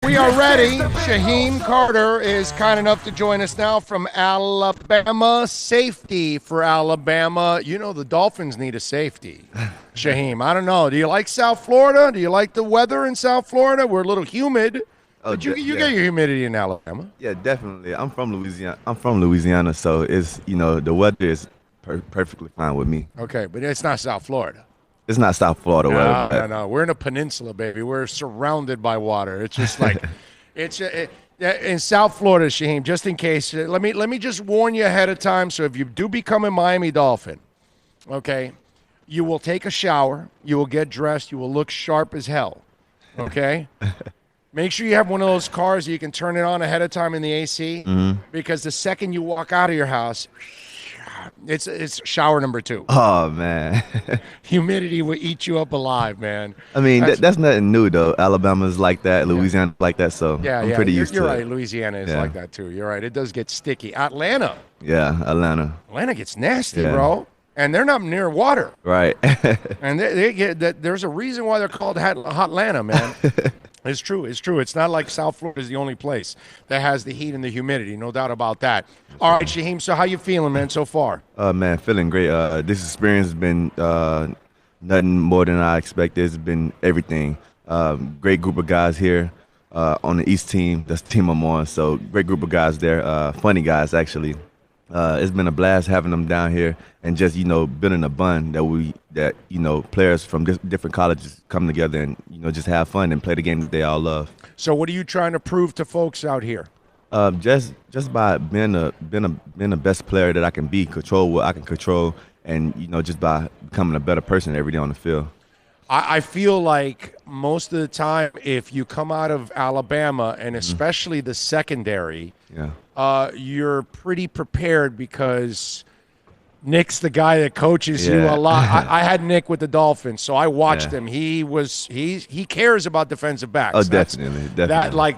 We are ready. Shyheim Carter is kind enough to join us now from Alabama. Safety for Alabama. You know the Dolphins need a safety. Shyheim, I don't know. Do you like South Florida? Do you like the weather in South Florida? We're a little humid. But you get your humidity in Alabama. Yeah, definitely. I'm from Louisiana. So it's the weather is perfectly fine with me. Okay, but it's not South Florida. It's not South Florida weather. No. We're in a peninsula, baby. We're surrounded by water. It's just like in South Florida, Shyheim. Just in case, let me just warn you ahead of time. So if you do become a Miami Dolphin, okay, you will take a shower, you will get dressed, you will look sharp as hell. Okay. Make sure you have one of those cars that you can turn it on ahead of time in the AC, because the second you walk out of your house, it's shower number 2. Oh man, humidity will eat you up alive, man. I mean that's nothing new though. Alabama's like that, Louisiana's like that, so I'm pretty used to it. You're right. Louisiana is like that too. You're right. It does get sticky. Atlanta. Yeah, Atlanta. Atlanta gets nasty, bro. And they're not near water. Right. And they get that. There's a reason why they're called Hotlanta, man. It's true. It's not like South Florida is the only place that has the heat and the humidity. No doubt about that. All right, Shyheim, so how you feeling, man, so far? Man, feeling great. This experience has been nothing more than I expected. It's been everything. Great group of guys here on the East team. That's the team I'm on. So great group of guys there. Funny guys, actually. It's been a blast having them down here and just, building a bond that players from different colleges come together and, just have fun and play the game that they all love. So what are you trying to prove to folks out here? Just by being the best player that I can be, control what I can control, and, just by becoming a better person every day on the field. I feel like most of the time, if you come out of Alabama, and especially the secondary, you're pretty prepared because Nick's the guy that coaches you a lot. I had Nick with the Dolphins, so I watched him. He cares about defensive backs. Oh, definitely.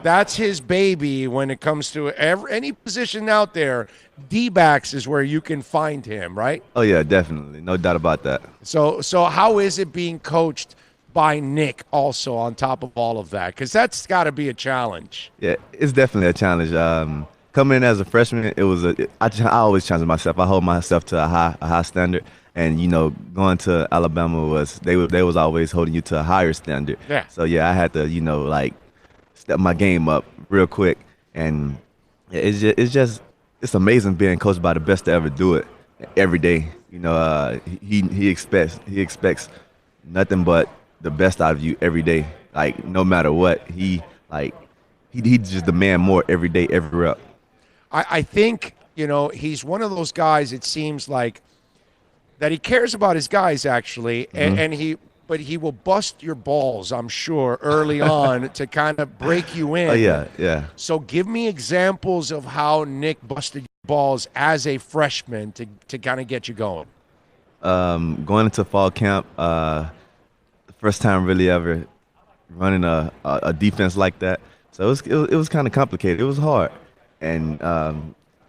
That's his baby when it comes to any position out there. D-backs is where you can find him, right? Oh yeah, definitely, no doubt about that. So how is it being coached by Nick also on top of all of that? Because that's got to be a challenge. Yeah, it's definitely a challenge. Coming in as a freshman, I always challenge myself. I hold myself to a high standard, and going to Alabama they was always holding you to a higher standard. Yeah. So yeah, I had to step my game up real quick, and it's amazing being coached by the best to ever do it every day. He expects nothing but the best out of you every day. Like no matter what, he just demand more every day, every rep. I think, he's one of those guys, it seems like, that he cares about his guys, actually, but he will bust your balls, I'm sure, early on to kind of break you in. Oh, yeah. So give me examples of how Nick busted your balls as a freshman to kind of get you going. Going into fall camp, the first time really ever running a defense like that. So it was kind of complicated. It was hard. And,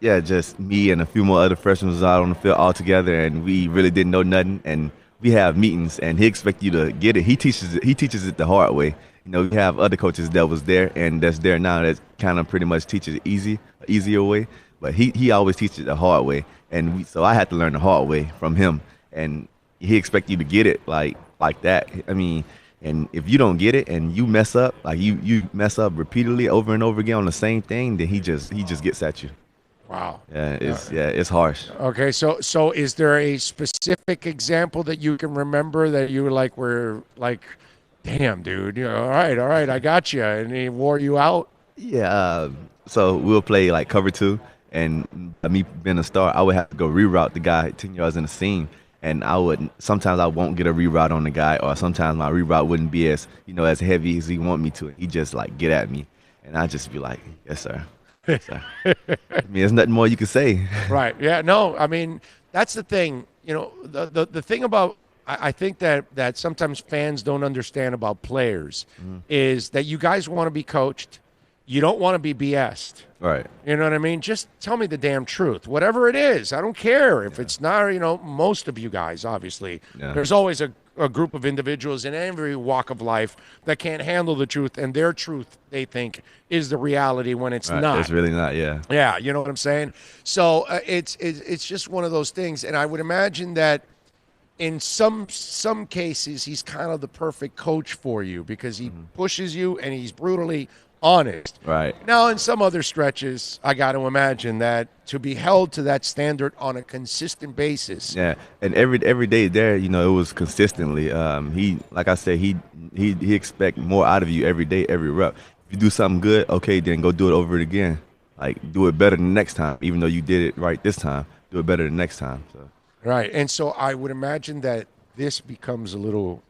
just me and a few more other freshmen was out on the field all together, and we really didn't know nothing. And we have meetings, and he expects you to get it. He teaches it the hard way. We have other coaches that was there and that's there now that kind of pretty much teaches it easier way. But he always teaches it the hard way. And so I had to learn the hard way from him. And he expects you to get it like that. I mean, and if you don't get it and you mess up, like you mess up repeatedly over and over again on the same thing, then he just gets at you. Wow. Yeah, it's harsh. Okay, so is there a specific example that you can remember that you were like, damn, dude, all right, I got you, and he wore you out? Yeah. So we'll play like cover 2, and me being a star, I would have to go reroute the guy 10 yards in the seam. And sometimes I won't get a reroute on the guy, or sometimes my reroute wouldn't be as heavy as he want me to. He just get at me, and I just be like, yes, sir. Yes, sir. I mean, there's nothing more you can say. Right. Yeah. No, I mean, that's the thing, the thing about, I think that sometimes fans don't understand about players is that you guys want to be coached. You don't want to be BS'd. Right. You know what I mean? Just tell me the damn truth. Whatever it is, I don't care if it's not, most of you guys, obviously. Yeah. There's always a group of individuals in every walk of life that can't handle the truth, and their truth they think is the reality when it's Right. It's not. really not. Yeah. Yeah, you know what I'm saying. So it's just one of those things, and I would imagine that in some cases he's kind of the perfect coach for you because he pushes you and he's brutally honest. Right. Now, in some other stretches, I got to imagine that to be held to that standard on a consistent basis. Yeah, and every day there, it was consistently. He, like I said, he expect more out of you every day, every rep. If you do something good, okay, then go do it over it again. Like do it better the next time, even though you did it right this time. Do it better the next time. So Right. And so I would imagine that this becomes a little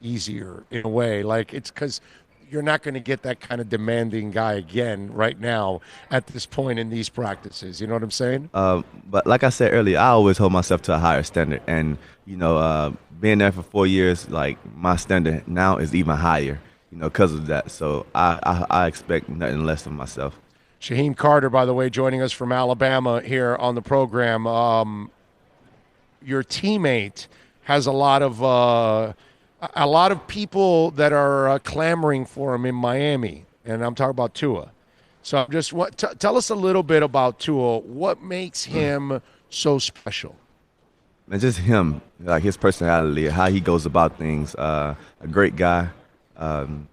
easier in a way. Like it's because you're not going to get that kind of demanding guy again right now at this point in these practices. You know what I'm saying? but like I said earlier, I always hold myself to a higher standard, and being there for 4 years, like my standard now is even higher. Because of that. So I expect nothing less of myself. Shyheim Carter, by the way, joining us from Alabama here on the program. Your teammate has a lot of people that are clamoring for him in Miami, and I'm talking about Tua. So I'm just tell us a little bit about Tua. What makes him so special? And just him, like his personality, how he goes about things. A great guy. Um,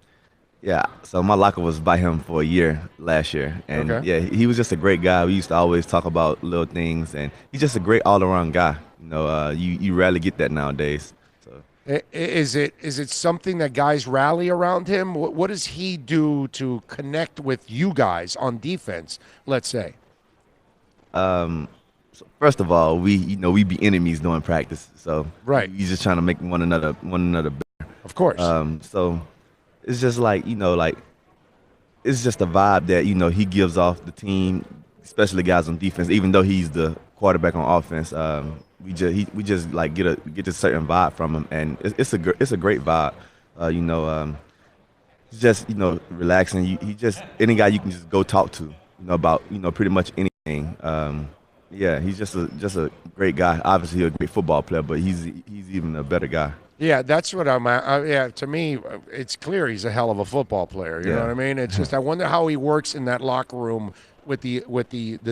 yeah, so my locker was by him for a year last year, and Okay. yeah, he was just a great guy. We used to always talk about little things, and he's just a great all-around guy. You rarely get that nowadays. So Is it something that guys rally around him? What does he do to connect with you guys on defense? Let's say. so first of all, we be enemies during practice, so Right. he's just trying to make one another better. Of course. So it's just like it's just a vibe that he gives off the team, especially guys on defense. Even though he's the quarterback on offense, we just like get a certain vibe from him, and it's a great vibe. He's just relaxing. He just any guy you can just go talk to, about pretty much anything. Yeah, he's just a great guy. Obviously, he's a great football player, but he's even a better guy. Yeah, that's what I'm at. Yeah, to me, it's clear he's a hell of a football player. You know Yeah. what I mean? It's just I wonder how he works in that locker room with the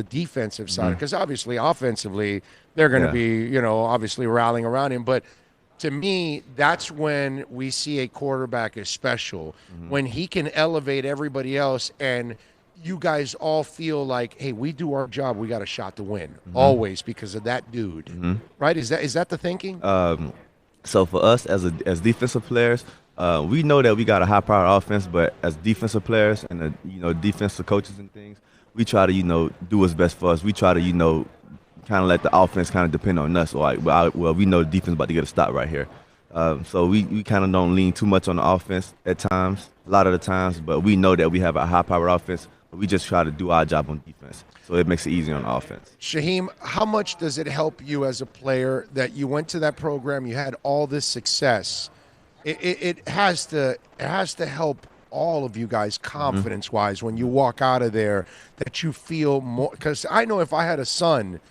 defensive side because obviously offensively they're going to Yeah. be obviously rallying around him, but to me that's when we see a quarterback is special when he can elevate everybody else and you guys all feel like, hey, we do our job, we got a shot to win always because of that dude, right? Is that the thinking? So for us as defensive players, we know that we got a high-powered offense, but as defensive players and defensive coaches and things, we try to do what's best for us. We try to kind of let the offense kind of depend on us. Like, well, we know the defense about to get a stop right here. So we kind of don't lean too much on the offense at times, a lot of the times, but we know that we have a high-powered offense, but we just try to do our job on defense. So it makes it easier on offense. Shyheim, how much does it help you as a player that you went to that program, you had all this success? It has to help all of you guys confidence wise when you walk out of there that you feel more because I know if I had a son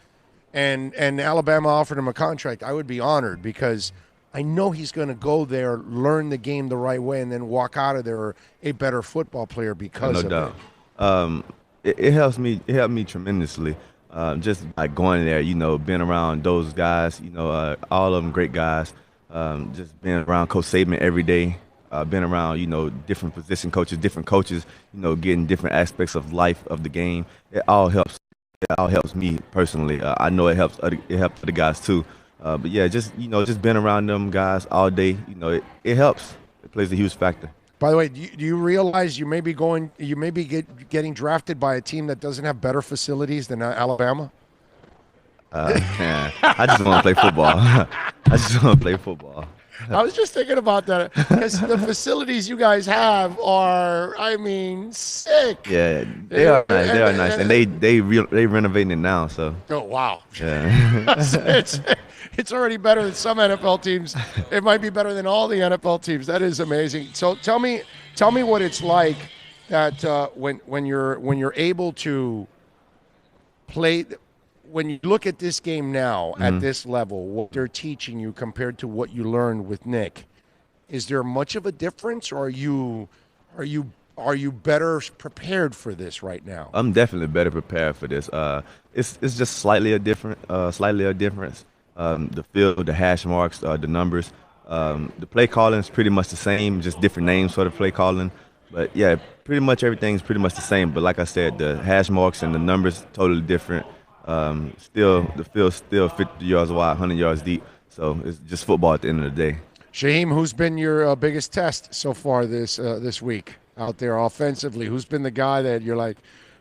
and Alabama offered him a contract, I would be honored because I know he's going to go there, learn the game the right way, and then walk out of there a better football player because No of doubt. it. It helps me. It helped me tremendously. Just like going there, being around those guys, all of them great guys. Just being around Coach Saban every day, being around, different position coaches, different coaches, getting different aspects of life of the game. It all helps. It all helps me personally. I know it helps other guys too. But yeah, just being around them guys all day, it helps. It plays a huge factor. By the way, do you realize you may be getting drafted by a team that doesn't have better facilities than Alabama? Man, I just want to play football. I just want to play football. I was just thinking about that because the facilities you guys have are, I mean, sick. Yeah, they are nice. They are nice, and they renovating it now. So Oh wow, yeah, it's already better than some NFL teams. It might be better than all the NFL teams. That is amazing. So tell me what it's like that when you're able to play. when you look at this game now at Mhm. this level, what they're teaching you compared to what you learned with Nick, is there much of a difference, or are you are you better prepared for this right now? I'm definitely better prepared for this. It's just slightly a difference. The field, the hash marks, the numbers, the play calling is pretty much the same, just different names for the play calling. But yeah, pretty much everything's pretty much the same. But like I said, the hash marks and the numbers totally different. Still, the field's still 50 yards wide, 100 yards deep. So it's just football at the end of the day. Shyheim, who's been your biggest test so far this week out there offensively? Who's been the guy that you're like,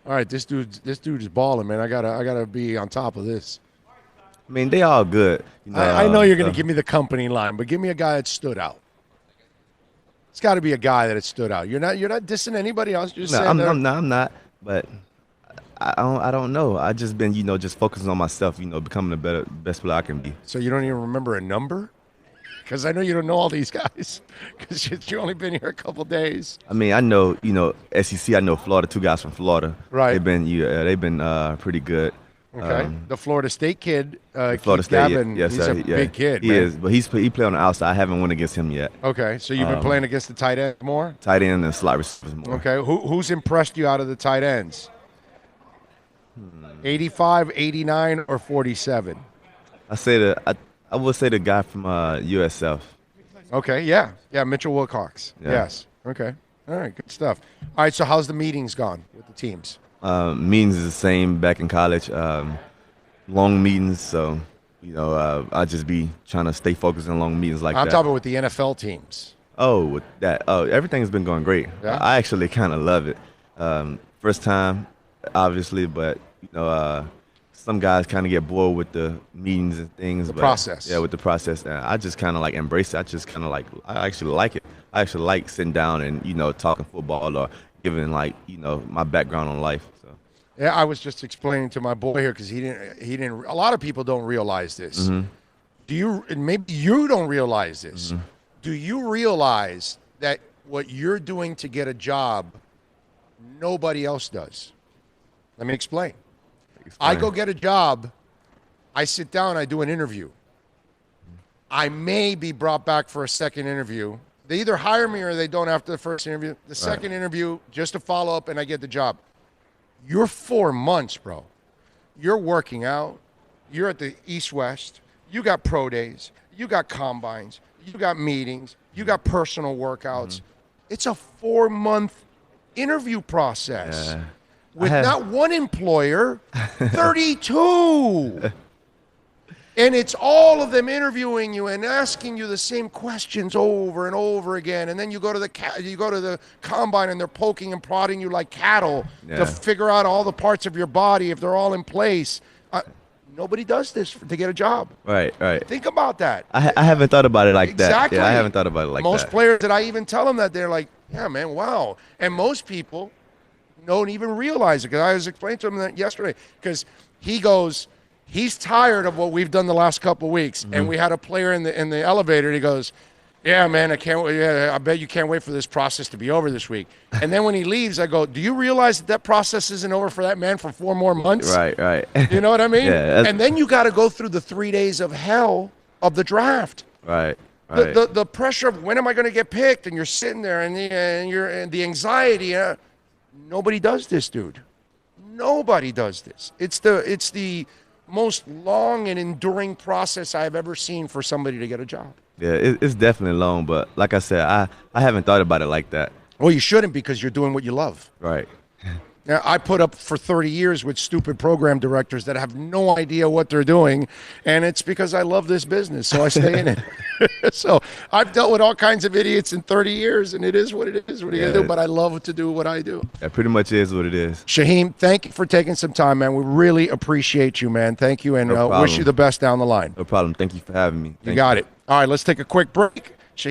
all right, this dude is balling, man. I gotta be on top of this. I mean, they all good. I know you're gonna give me the company line, but give me a guy that stood out. It's got to be a guy that has stood out. You're not dissing anybody else. You're just No, saying they're- I'm not. But I don't know. I just been, just focusing on myself. Becoming the best player I can be. So you don't even remember a number? Because I know you don't know all these guys because you only been here a couple days. I mean, I know, SEC. I know Florida. Two guys from Florida. Right. They've been pretty good. Okay. The Florida State kid, Florida Keith State. Gavin, Yes, he's sir. a big kid, He man. is, but he play on the outside. I haven't won against him yet. Okay, so you've been playing against the tight end more? Tight end and slot receivers more. Okay, who's impressed you out of the tight ends? 85, 89, or 47? I would say the guy from USF. Okay, yeah. Mitchell Wilcox. Yeah. Yes. Okay. All right, good stuff. All right, so how's the meetings gone with the teams? Meetings is the same back in college. Long meetings, so I just be trying to stay focused on long meetings like I'm that. talking with the NFL teams. With that. Everything's been going great. Yeah? I actually kind of love it. First time, obviously, but some guys kind of get bored with the meetings and things. The process. Yeah, with the process. And I just kind of like embrace it. I actually like it. I actually like sitting down and talking football or giving my background on life. So. Yeah, I was just explaining to my boy here because he didn't. A lot of people don't realize this. Mm-hmm. Do you? And maybe you don't realize this. Mm-hmm. Do you realize that what you're doing to get a job, nobody else does? Let me explain. I go get a job. I sit down. I do an interview. I may be brought back for a second interview. They either hire me or they don't after the first interview. The second interview, just to follow up, and I get the job. You're 4 months, bro. You're working out. You're at the East-West. You got pro days. You got combines. You got meetings. You got personal workouts. Mm-hmm. It's a 4-month interview process. Yeah. With not one employer, 32. And it's all of them interviewing you and asking you the same questions over and over again. And then you go to the combine and they're poking and prodding you like cattle to figure out all the parts of your body if they're all in place. Nobody does this to get a job. Right. Think about that. I haven't thought about it like that. Exactly. Yeah, I haven't thought about it like most that. players that I even tell them that, they're like, yeah, man, wow. And most people don't even realize it, because I was explaining to him that yesterday, because he's tired of what we've done the last couple of weeks. And we had a player in the elevator, and he goes, yeah, man, I bet you can't wait for this process to be over this week. And then when he leaves, I go, do you realize that process isn't over for that man for 4 more months? Right. You know what I mean? Yeah, and then you got to go through the 3 days of hell of the draft. Right. The pressure of when am I going to get picked, and you're sitting there and the anxiety. Nobody does this, dude. Nobody does this. It's the most long and enduring process I've ever seen for somebody to get a job. Yeah, it's definitely long, but like I said, I haven't thought about it like that. Well, you shouldn't, because you're doing what you love. Right. Now, I put up for 30 years with stupid program directors that have no idea what they're doing, and it's because I love this business, so I stay in it. So I've dealt with all kinds of idiots in 30 years, and it is what it is. What are you going to do? But I love to do what I do. That pretty much is what it is. Shyheim, thank you for taking some time, man. We really appreciate you, man. Thank you, and No wish you the best down the line. No problem. Thank you for having me. You got it. All right, let's take a quick break.